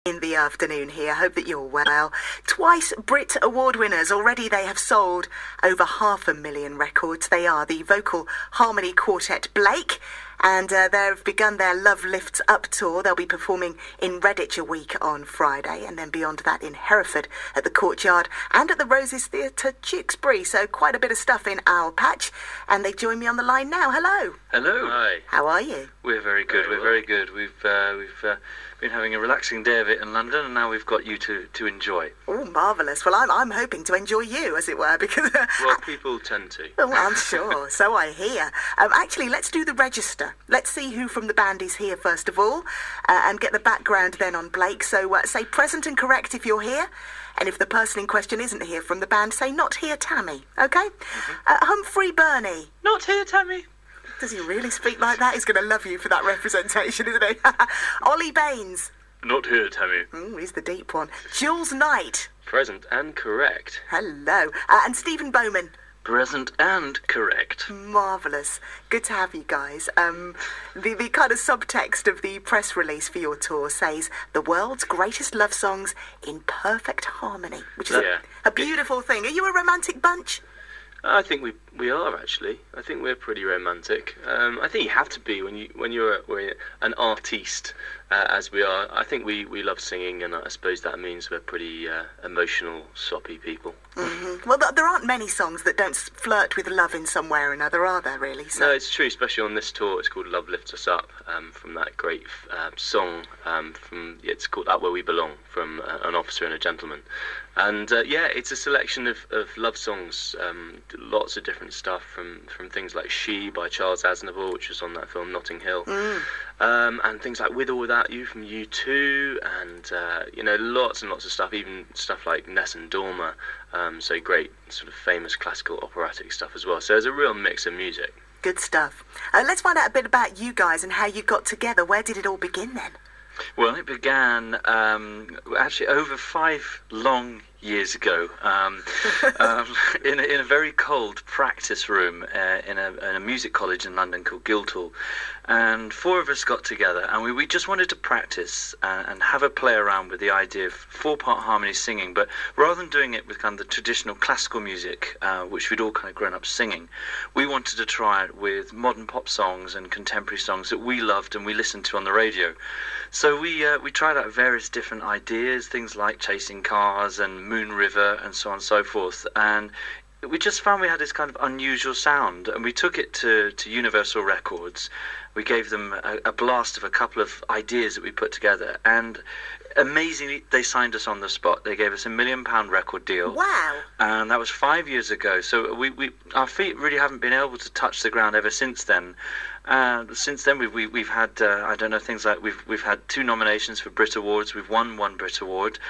in the afternoon here. Hope that you're well. Twice Brit Award winners. Already they have sold over 500,000 records. They are the vocal harmony quartet Blake, and they've begun their Love Lifts Up tour. They'll be performing in Redditch a week on Friday, and then beyond that in Hereford at the Courtyard and at the Roses Theatre, Tewkesbury. So quite a bit of stuff in our patch, and they join me on the line now. Hello. Hello. Hi. How are you? We're very good. We're very good. We've been having a relaxing day of it in London, and now we've got you to enjoy. Oh, marvellous. Well, I'm hoping to enjoy you, as it were, because... Well, people tend to. Oh, I'm sure. So I hear. Actually, let's do the register. Let's see who from the band is here, first of all, and get the background then on Blake. So say present and correct if you're here. And if the person in question isn't here from the band, say not here, Tammy. OK? Mm-hmm. Humphrey Burney. Not here, Tammy. Does he really speak like that? He's going to love you for that representation, isn't he? Ollie Baines. Not here, Tammy. He's the deep one. Jules Knight. Present and correct. Hello. And Stephen Bowman. Present and correct. Marvellous. Good to have you guys. The kind of subtext of the press release for your tour says the world's greatest love songs in perfect harmony, which is a beautiful thing. Are you a romantic bunch? I think we are, actually. I think we're pretty romantic. I think you have to be when you're an artiste, as we are. I think we love singing, and I suppose that means we're pretty emotional, soppy people. Mm-hmm. Well, there aren't many songs that don't flirt with love in some way or another, are there, really? So... No, it's true, especially on this tour. It's called Love Lifts Us Up, from that great song, it's called Up Where We Belong, from An Officer and a Gentleman. And, it's a selection of love songs, lots of different stuff, from things like She by Charles Aznavour, which was on that film Notting Hill, and things like With or Without You from U2, and, lots and lots of stuff, even stuff like Nessun Dorma, so great sort of famous classical operatic stuff as well. So there's a real mix of music. Good stuff. Let's find out a bit about you guys and how you got together. Where did it all begin then? Well, it began actually over 5 long years ago, in a very cold practice room in a music college in London called Guildhall, and 4 of us got together, and we just wanted to practice and have a play around with the idea of 4-part harmony singing, but rather than doing it with kind of the traditional classical music, which we'd all kind of grown up singing, we wanted to try it with modern pop songs and contemporary songs that we loved and we listened to on the radio. So we tried out various different ideas, things like Chasing Cars and Moon River and so on and so forth, and we just found we had this kind of unusual sound, and we took it to Universal Records. We gave them a blast of a couple of ideas that we put together, and amazingly they signed us on the spot. They gave us a £1 million record deal. Wow. And that was 5 years ago, so our feet really haven't been able to touch the ground ever since then. Since then, we've had I don't know, things like we've had 2 nominations for Brit Awards. We've won 1 Brit Award.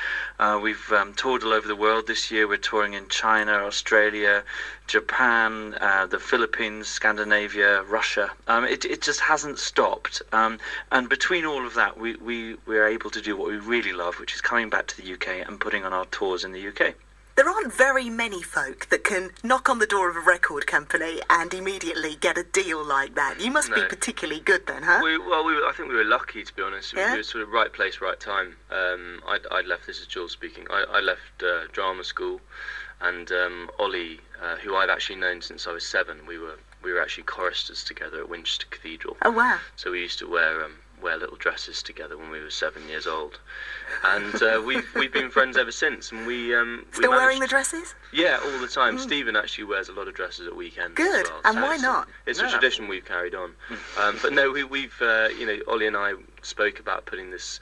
We've toured all over the world. This year we're touring in China, Australia, Japan, the Philippines, Scandinavia, Russia. It just hasn't stopped. And between all of that, we're able to do what we really love, which is coming back to the UK and putting on our tours in the UK. There aren't very many folk that can knock on the door of a record company and immediately get a deal like that. You must be particularly good then, huh? I think we were lucky, to be honest. Yeah? We were sort of right place, right time. I'd left, this is Jules speaking, I left drama school, and Ollie, who I've actually known since I was 7, we were actually choristers together at Winchester Cathedral. Oh, wow. So we used to wear little dresses together when we were 7 years old, and we've been friends ever since. And still wearing the dresses? Yeah, all the time. Stephen actually wears a lot of dresses at weekends. Good. As well. And why not? It's a tradition we've carried on. But no, we've Ollie and I spoke about putting this,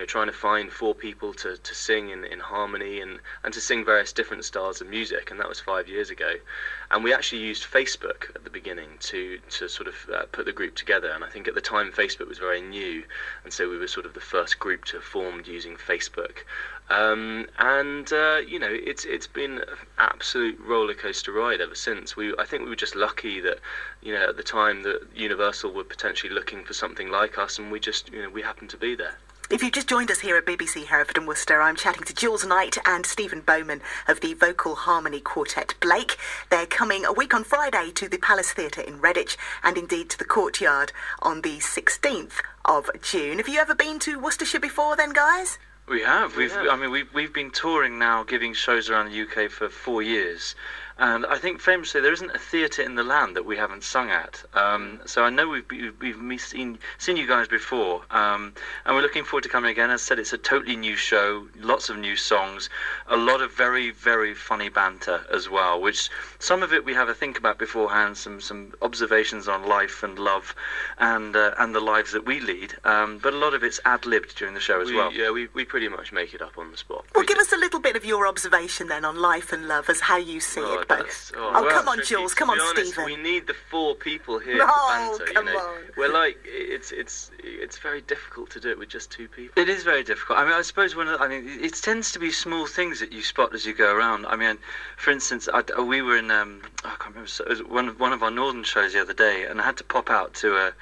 trying to find 4 people to sing in harmony and to sing various different styles of music, and that was 5 years ago. And we actually used Facebook at the beginning to sort of put the group together, and I think at the time Facebook was very new, and so we were sort of the first group to have formed using Facebook. It's been an absolute roller coaster ride ever since. I think we were just lucky that, at the time that Universal were potentially looking for something like us, and we just, we happened to be there. If you've just joined us here at BBC Hereford and Worcester, I'm chatting to Jules Knight and Stephen Bowman of the vocal harmony quartet Blake. They're coming a week on Friday to the Palace Theatre in Redditch, and indeed to the Courtyard on the 16th of June. Have you ever been to Worcestershire before then, guys? We have. I mean, we've been touring now, giving shows around the UK for 4 years, and I think famously there isn't a theatre in the land that we haven't sung at. So I know we've seen you guys before, and we're looking forward to coming again. As I said, it's a totally new show, lots of new songs, a lot of very, very funny banter as well. Which some of it we have a think about beforehand, some observations on life and love, and the lives that we lead. But a lot of it's ad-libbed during the show as well. Yeah, we pretty much make it up on the spot. Well, give us a little bit of your observation then on life and love as how you see it both. Well, come on, Jules. Come on, honest, Stephen. We need the 4 people here No, to banter. come on. We're like, it's very difficult to do it with just 2 people. It is very difficult. I mean, I suppose it tends to be small things that you spot as you go around. I mean, for instance, we were in I can't remember, it was one of our northern shows the other day, and I had to pop out to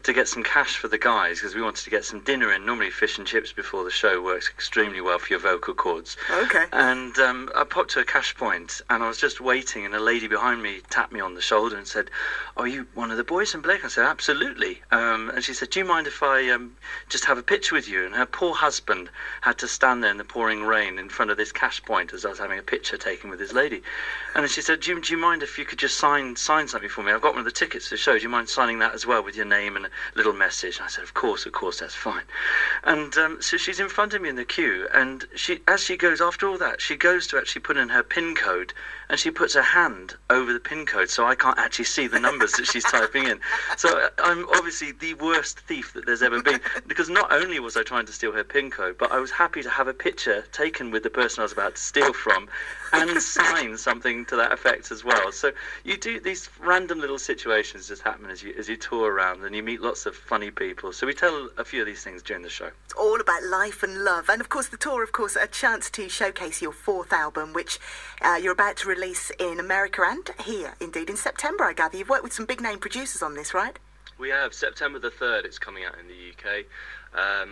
get some cash for the guys because we wanted to get some dinner in. Normally, fish and chips before the show works extremely well for your vocal cords. Okay. And I popped to a cash point, and I was just waiting, and a lady behind me tapped me on the shoulder and said, "Are you one of the boys from Blake?" I said, "Absolutely." And she said, "Do you mind if I just have a picture with you?" And her poor husband had to stand there in the pouring rain in front of this cash point as I was having a picture taken with this lady. And then she said, do you mind if you could just sign something for me? I've got one of the tickets to the show. Do you mind signing that as well with your name and a little message? And I said, of course, that's fine. And so she's in front of me in the queue, and as she goes, after all that, she goes to actually put in her PIN code, and she puts her hand over the PIN code so I can't actually see the numbers that she's typing in. So I'm obviously the worst thief that there's ever been, because not only was I trying to steal her PIN code, but I was happy to have a picture taken with the person I was about to steal from and sign something to that effect as well. So you do these random little situations just happen as you tour around, and you meet lots of funny people. So we tell a few of these things during the show. It's all about life and love. And of course the tour, a chance to showcase your 4th album, which you're about to release in America and here, indeed, in September, I gather. You've worked with some big name producers on this, right? We have. September the 3rd, it's coming out in the UK.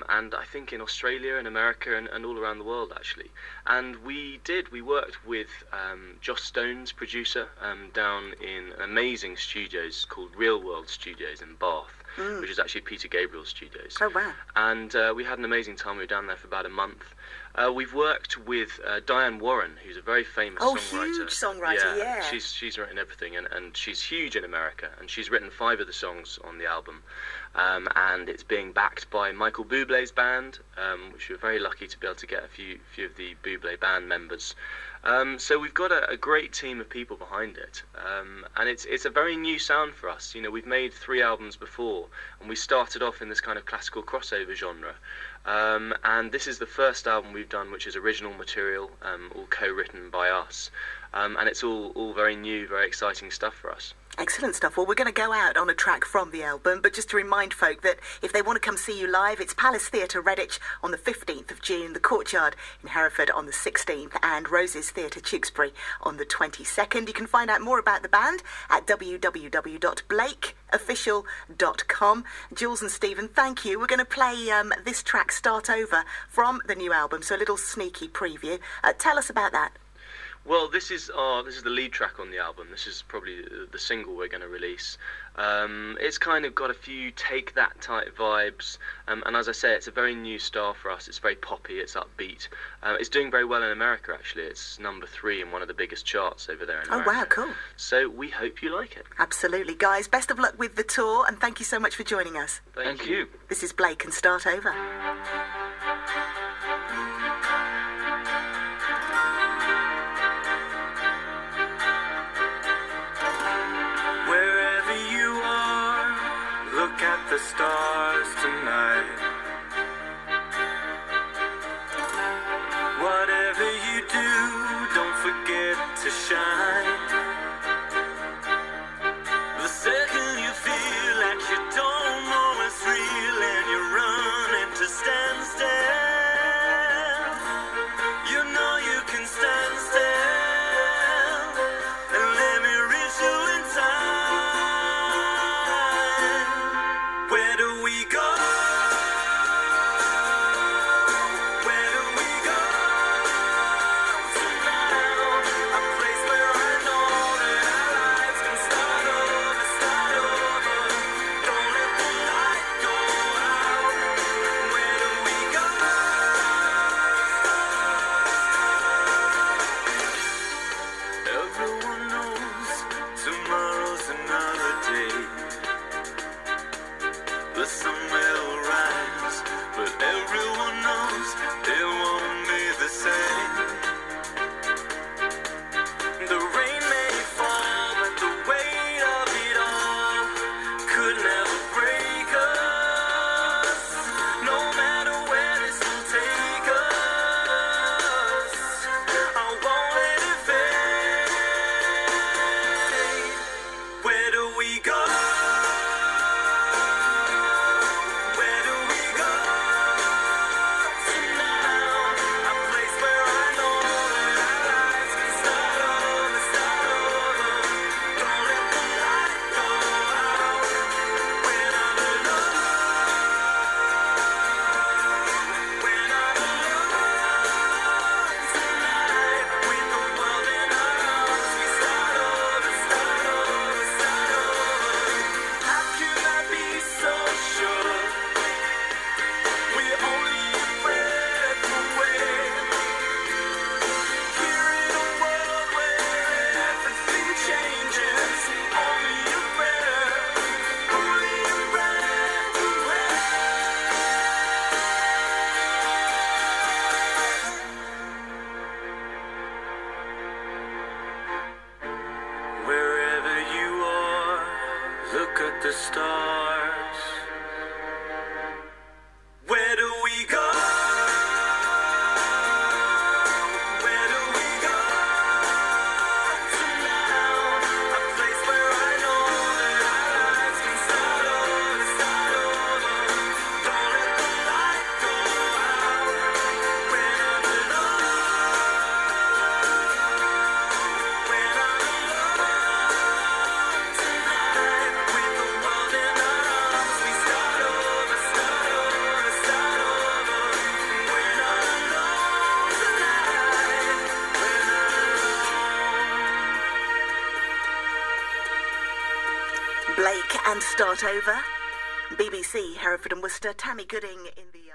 And I think in Australia and America and all around the world, actually. And we worked with Joss Stone's producer down in amazing studios called Real World Studios in Bath, which is actually Peter Gabriel's studios. Oh, wow. And we had an amazing time. We were down there for about a month. We've worked with Diane Warren, who's a very famous songwriter. Huge songwriter, yeah. She's written everything, and she's huge in America, and she's written 5 of the songs on the album. And it's being backed by Michael Bublé's band, which we're very lucky to be able to get a few of the Bublé band members. So we've got a great team of people behind it, and it's a very new sound for us. You know, we've made 3 albums before, and we started off in this kind of classical crossover genre. And this is the first album we've done which is original material, all co-written by us, and it's all very new, very exciting stuff for us. Excellent stuff. Well, we're going to go out on a track from the album, but just to remind folk that if they want to come see you live, it's Palace Theatre, Redditch on the 15th of June, the Courtyard in Hereford on the 16th, and Roses Theatre, Tewkesbury on the 22nd. You can find out more about the band at www.blakeofficial.com. Jules and Stephen, thank you. We're going to play this track, Start Over, from the new album, so a little sneaky preview. Tell us about that. Well, this is the lead track on the album. This is probably the single we're going to release. It's kind of got a few Take That type vibes, and as I say, it's a very new style for us. It's very poppy, it's upbeat. It's doing very well in America, actually. It's number 3 in one of the biggest charts over there in America. Oh, wow, cool. So we hope you like it. Absolutely. Guys, best of luck with the tour, and thank you so much for joining us. Thank you. This is Blake and Start Over. The stars tonight. Whatever you do, don't forget to shine. The second you feel like you don't know it's real and you run into standstill, you know you can stand still and let me reach you in time. Where do we go? Where do we go tonight? A place where I know Blake and Start Over. BBC, Hereford and Worcester, Tammy Gooding in the...